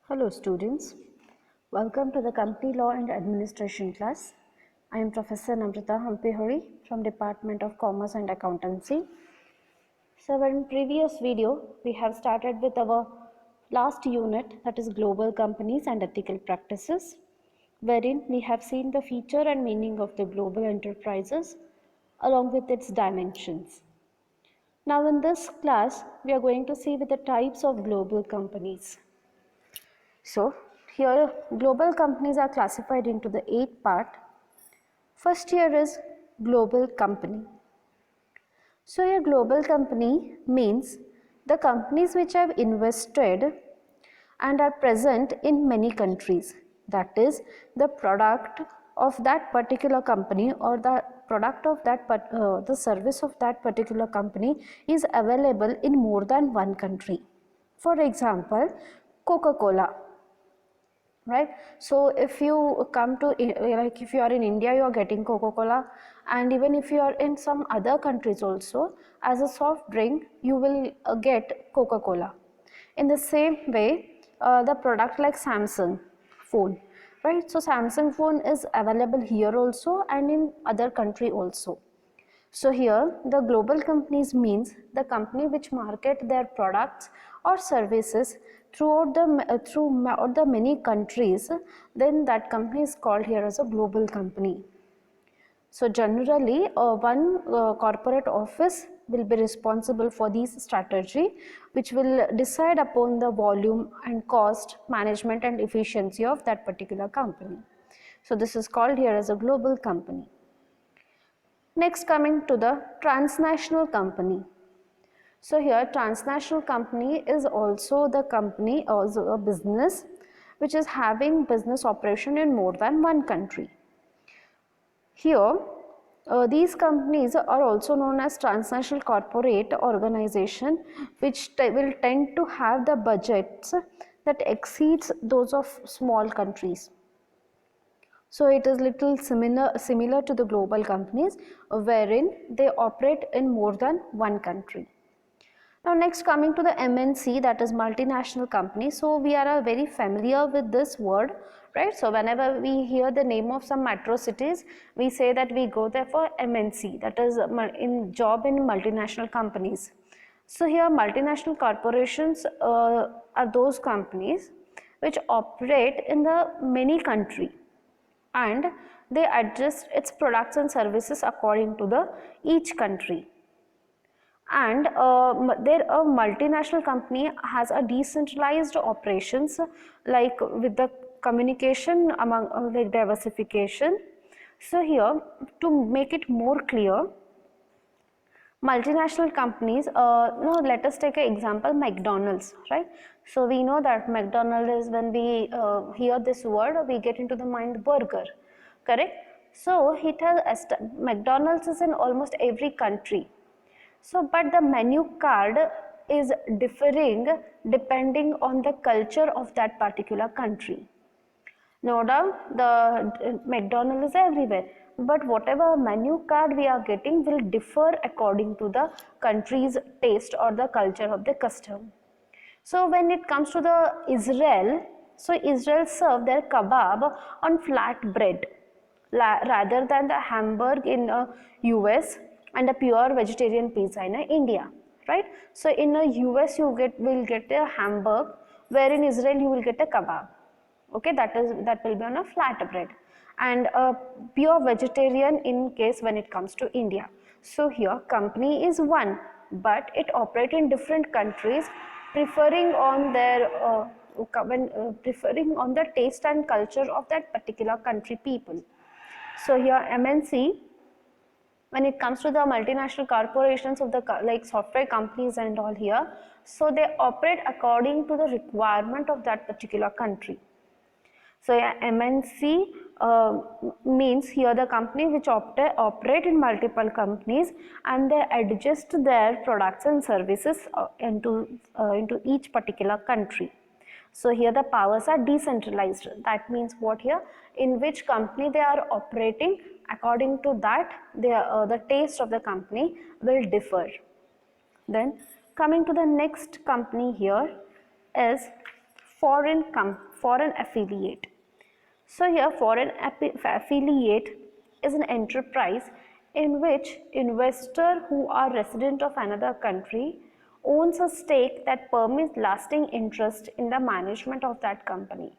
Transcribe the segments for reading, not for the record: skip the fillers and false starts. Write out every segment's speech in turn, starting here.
Hello students, welcome to the Company Law and Administration class. I am Professor Namrata Hampehori from Department of Commerce and Accountancy. So in previous video, we have started with our last unit, that is Global Companies and Ethical Practices, wherein we have seen the feature and meaning of the global enterprises along with its dimensions. Now in this class, we are going to see with the types of global companies. So here global companies are classified into the 8 part. First here is global company. So a global company means the companies which have invested and are present in many countries. That is, the product of that particular company or the product of that the service of that particular company is available in more than one country. For example, Coca-Cola. Right, so if you come to, like if you are in India, you are getting Coca-Cola, and even if you are in some other countries also, as a soft drink you will get Coca-Cola. In the same way, the product like Samsung phone, right, so Samsung phone is available here also and in other country also. So here the global companies means the company which market their products or services throughout the many countries, then that company is called here as a global company. So generally one corporate office will be responsible for this strategy, which will decide upon the volume and cost management and efficiency of that particular company. So this is called here as a global company. Next, coming to the transnational company. So here transnational company is also the company, also a business which is having business operation in more than one country. Here these companies are also known as transnational corporate organization, which will tend to have the budgets that exceeds those of small countries. So it is little similar to the global companies, wherein they operate in more than one country. Now next, coming to the MNC, that is multinational company. So we are very familiar with this word, right? So whenever we hear the name of some metro cities, we say that we go there for MNC, that is in job in multinational companies. So here multinational corporations are those companies which operate in the many country, and they adjust its products and services according to the each country. And a multinational company has a decentralized operations, like with the communication among like diversification. So here, to make it more clear, multinational companies, no, let us take an example, McDonald's, right? So we know that McDonald's is, when we hear this word, we get into the mind burger, correct? So it has, McDonald's is in almost every country. So but the menu card is differing depending on the culture of that particular country. No doubt the McDonald's is everywhere, but whatever menu card we are getting will differ according to the country's taste or the culture of the custom. So when it comes to the Israel, so Israel serve their kebab on flat bread rather than the hamburg in US and a pure vegetarian pizza in India, right? So in US you will get a hamburg, where in Israel you will get a kebab. Okay, that will be on a flat bread, and a pure vegetarian in case when it comes to India. So here company is one, but it operates in different countries, preferring on their preferring on the taste and culture of that particular country people. So here MNC, when it comes to the multinational corporations of the like software companies and all here, so they operate according to the requirement of that particular country. So yeah, MNC means here the company which operate in multiple companies, and they adjust their products and services into each particular country. So here the powers are decentralized. That means what here? In which company they are operating, according to that the taste of the company will differ. Then coming to the next company here is foreign affiliate. So here foreign affiliate is an enterprise in which investor who are resident of another country owns a stake that permits lasting interest in the management of that company.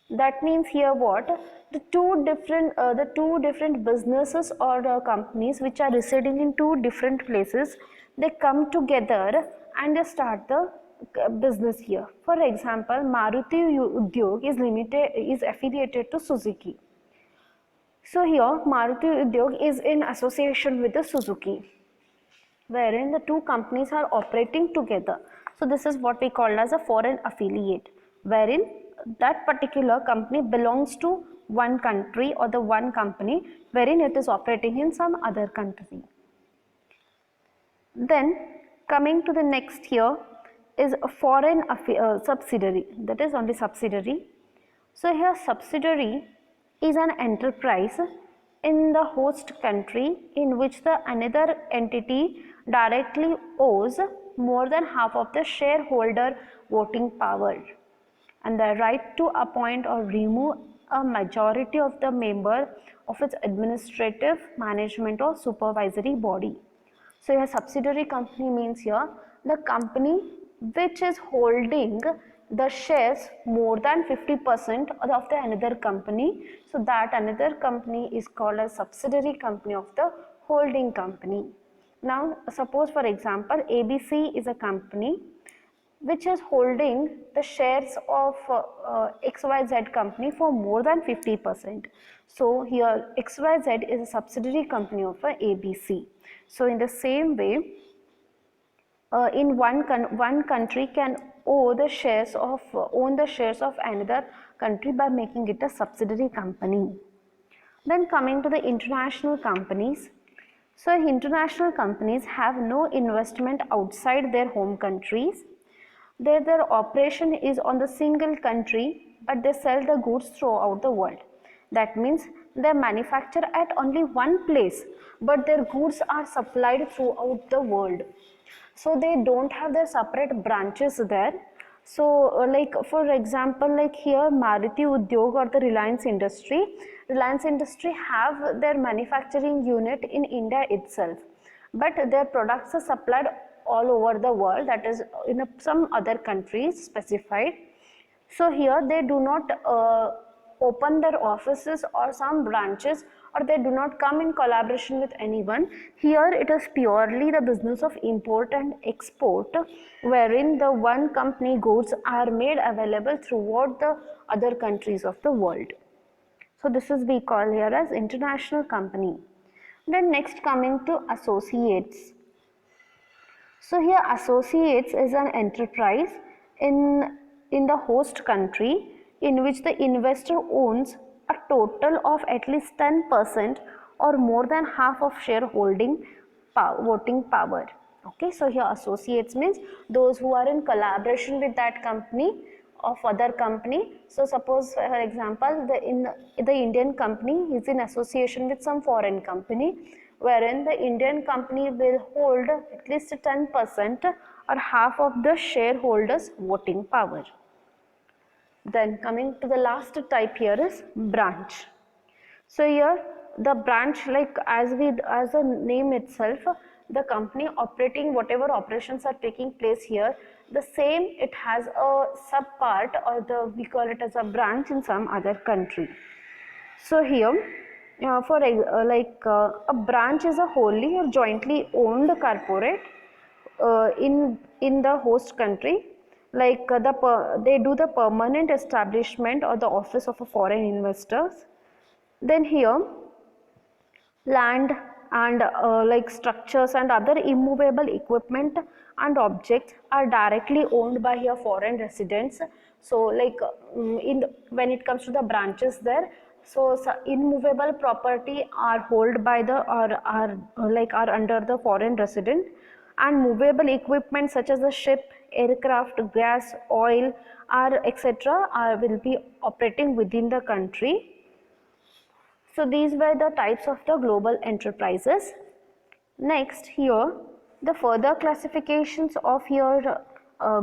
That means here what the two different businesses or companies which are residing in two different places, they come together and they start the business here. For example, Maruti Udyog is affiliated to Suzuki. So here Maruti Udyog is in association with the Suzuki, wherein the two companies are operating together. So this is what we call as a foreign affiliate, wherein that particular company belongs to one country or the one company wherein it is operating in some other country. Then coming to the next here is a foreign subsidiary, that is only subsidiary. So here subsidiary is an enterprise in the host country in which the another entity directly owes more than half of the shareholder voting power and the right to appoint or remove a majority of the member of its administrative, management or supervisory body. So a subsidiary company means here the company which is holding the shares more than 50% of the another company. So that another company is called a subsidiary company of the holding company. Now suppose for example ABC is a company which is holding the shares of XYZ company for more than 50%. So here XYZ is a subsidiary company of ABC. So in the same way, in one country can own the shares of another country by making it a subsidiary company. Then coming to the international companies. So international companies have no investment outside their home countries. Their operation is on the single country, but they sell the goods throughout the world. That means they manufacture at only one place, but their goods are supplied throughout the world. So they don't have their separate branches there. So like for example, like here Maruti Udyog or the Reliance Industry have their manufacturing unit in India itself, but their products are supplied all over the world, that is in some other countries specified. So here they do not open their offices or some branches, or they do not come in collaboration with anyone. Here it is purely the business of import and export, wherein the one company goods are made available throughout the other countries of the world. So this is we call here as international company. Then next coming to associates. So here associates is an enterprise in the host country in which the investor owns a total of at least 10% or more than half of shareholding voting power. Okay, so here associates means those who are in collaboration with that company of other company. So suppose for example the Indian company is in association with some foreign company, wherein the Indian company will hold at least 10% or half of the shareholders voting power. Then coming to the last type here is branch. So here the branch, like as the name itself, the company operating whatever operations are taking place here, the same it has a sub part, or we call it as a branch in some other country. So here a branch is a wholly or jointly owned corporate in the host country, like they do the permanent establishment or the office of a foreign investors. Then here land and like structures and other immovable equipment and objects are directly owned by here foreign residents. So like when it comes to the branches there, so immovable property are held by the or are under the foreign resident, and movable equipment such as the ship, aircraft, gas, oil are etc. will be operating within the country. So these were the types of the global enterprises. Next here the further classifications of your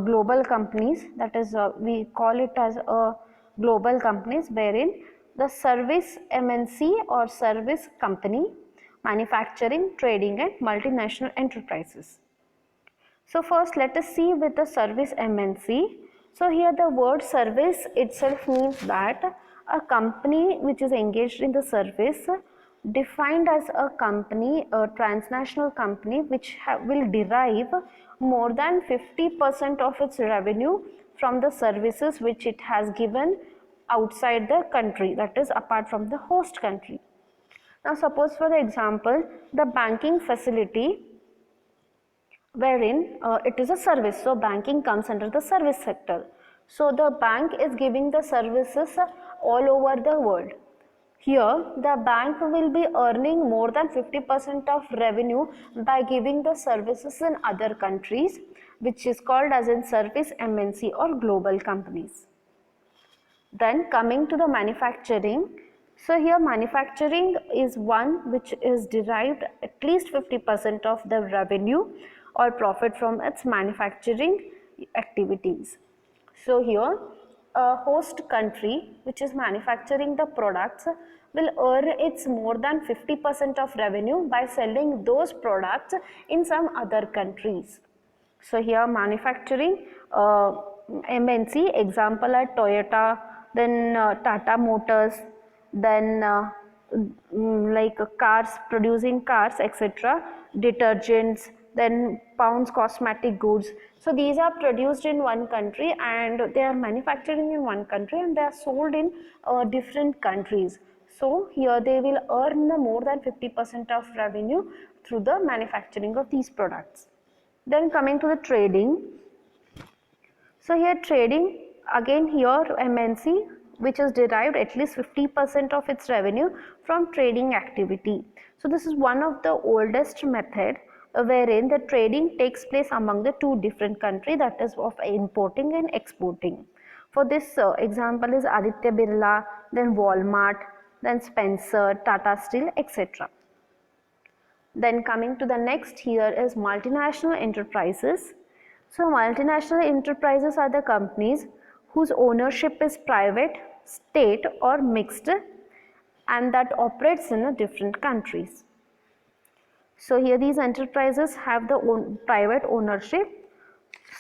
global companies, that is we call it as a global companies, wherein the service MNC or service company, manufacturing, trading and multinational enterprises. So first let us see with the service MNC. So here the word service itself means that a company which is engaged in the service, defined as a company, a transnational company which will derive more than 50% of its revenue from the services which it has given outside the country, that is apart from the host country. Now suppose for the example, the banking facility, wherein it is a service, so banking comes under the service sector. So the bank is giving the services all over the world. Here the bank will be earning more than 50% of revenue by giving the services in other countries, which is called as in service MNC or global companies. Then coming to the manufacturing, so here manufacturing is one which is derived at least 50% of the revenue or profit from its manufacturing activities. So here a host country which is manufacturing the products will earn its more than 50% of revenue by selling those products in some other countries. So here manufacturing, MNC, example are Toyota, then Tata Motors, then like cars, producing cars, etc., detergents, then Pounds cosmetic goods. So these are produced in one country and they are manufacturing in one country and they are sold in different countries. So here they will earn the more than 50% of revenue through the manufacturing of these products. Then coming to the trading. So here trading, again here MNC, which is derived at least 50% of its revenue from trading activity. So this is one of the oldest method wherein the trading takes place among the two different countries, that is of importing and exporting. For this example is Aditya Birla, then Walmart, then Spencer, Tata Steel, etc. Then coming to the next here is multinational enterprises. So multinational enterprises are the companies whose ownership is private, state or mixed and that operates in different countries. So here these enterprises have the private ownership.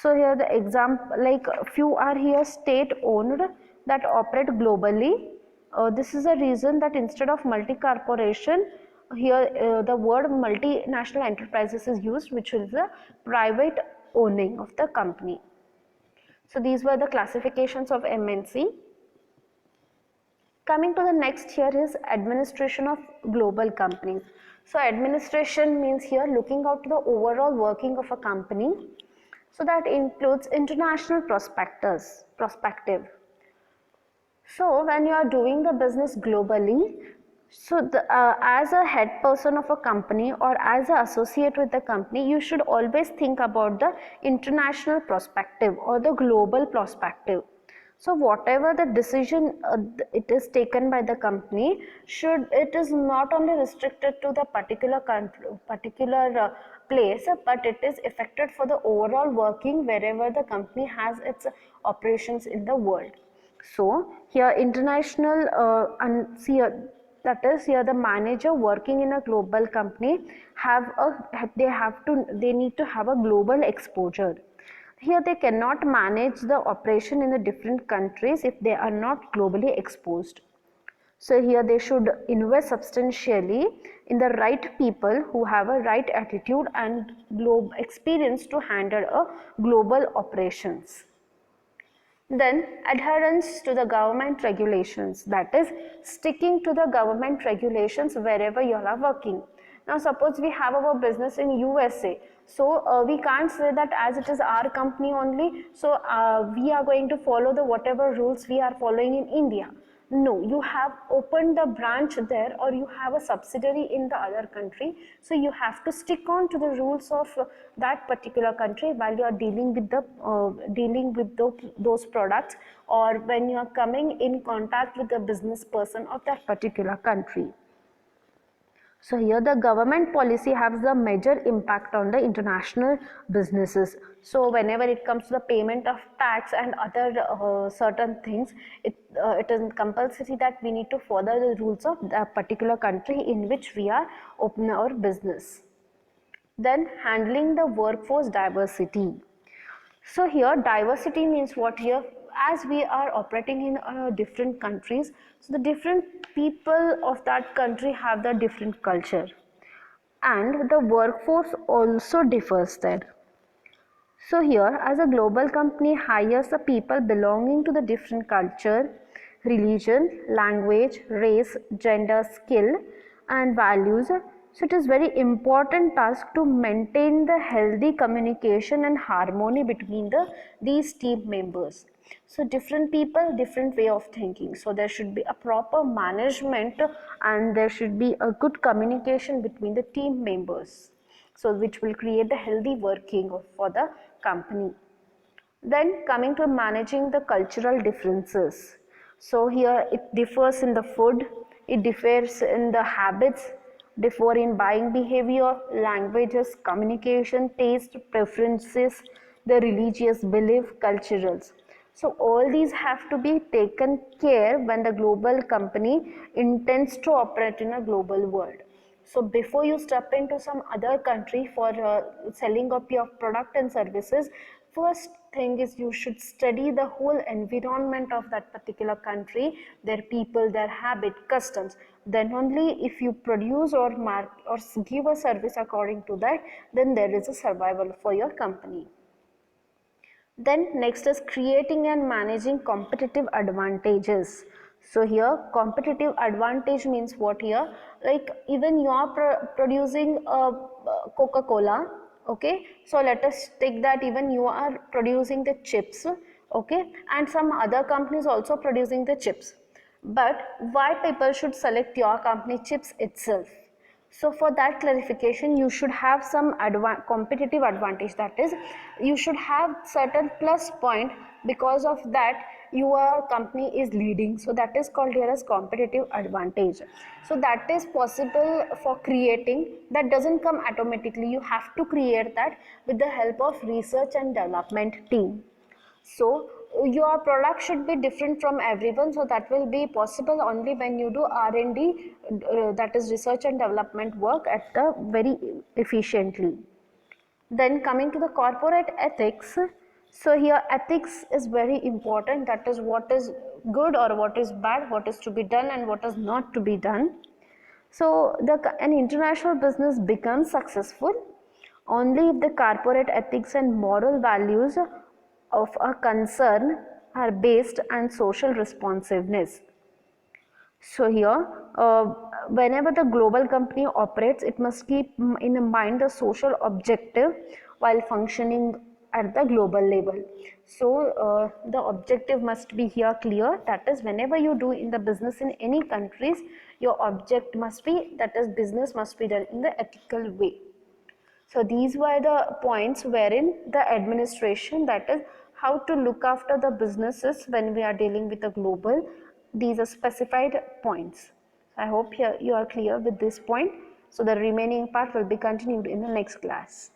So here the example, like few are here state owned that operate globally. This is a reason that instead of multi-corporation, here the word multinational enterprises is used, which is the private owning of the company. So these were the classifications of MNC. Coming to the next here is administration of global companies. So administration means here looking out to the overall working of a company. So that includes international perspective. So when you are doing the business globally, so as a head person of a company or as an associate with the company, you should always think about the international perspective or the global perspective. So whatever the decision it is taken by the company, it is not only restricted to the particular country, particular place, but it is affected for the overall working wherever the company has its operations in the world. So here international and see that is here the manager working in a global company they need to have a global exposure. Here they cannot manage the operation in the different countries if they are not globally exposed. So here they should invest substantially in the right people who have a right attitude and experience to handle a global operations. Then adherence to the government regulations, that is sticking to the government regulations wherever you are working. Now suppose we have our business in USA, so we can't say that as it is our company only, so we are going to follow the whatever rules we are following in India. No, you have opened the branch there or you have a subsidiary in the other country, so you have to stick on to the rules of that particular country while you are dealing with those products, or when you are coming in contact with the business person of that particular country. So here the government policy has the major impact on the international businesses. So whenever it comes to the payment of tax and other certain things, it is compulsory that we need to follow the rules of the particular country in which we are opening our business. Then handling the workforce diversity. So here diversity means what here, as we are operating in different countries, so the different people of that country have the different culture and the workforce also differs there. So here as a global company hires the people belonging to the different culture, religion, language, race, gender, skill and values. So it is very important task to maintain the healthy communication and harmony between these team members. So different people, different way of thinking. So there should be a proper management and there should be a good communication between the team members. So which will create the healthy working for the company. Then coming to managing the cultural differences. So here it differs in the food, it differs in the habits, differ in buying behavior, languages, communication, taste, preferences, the religious belief, culturals. So all these have to be taken care when the global company intends to operate in a global world. So before you step into some other country for selling up your product and services, first thing is you should study the whole environment of that particular country, their people, their habit, customs. Then only if you produce or give a service according to that, then there is a survival for your company. Then next is creating and managing competitive advantages. So here competitive advantage means what here, like even you are producing Coca-Cola, okay, so let us take that even you are producing the chips, okay, and some other companies also producing the chips, but why people should select your company chips itself? So for that clarification, you should have some competitive advantage, that is you should have certain plus point, because of that your company is leading, so that is called here as competitive advantage. So that is possible for creating, that doesn't come automatically, you have to create that with the help of research and development team. So your product should be different from everyone, so that will be possible only when you do R&D, that is research and development work at the very efficiently. Then coming to the corporate ethics, so here ethics is very important, that is what is good or what is bad, what is to be done and what is not to be done. So an international business becomes successful only if the corporate ethics and moral values of a concern are based on social responsiveness. So here, whenever the global company operates, it must keep in mind the social objective while functioning at the global level. So the objective must be here clear, that is whenever you do in the business in any countries, your object must be, that is business must be done in the ethical way. So these were the points wherein the administration, that is how to look after the businesses when we are dealing with the global, these are specified points. I hope you are clear with this point. So the remaining part will be continued in the next class.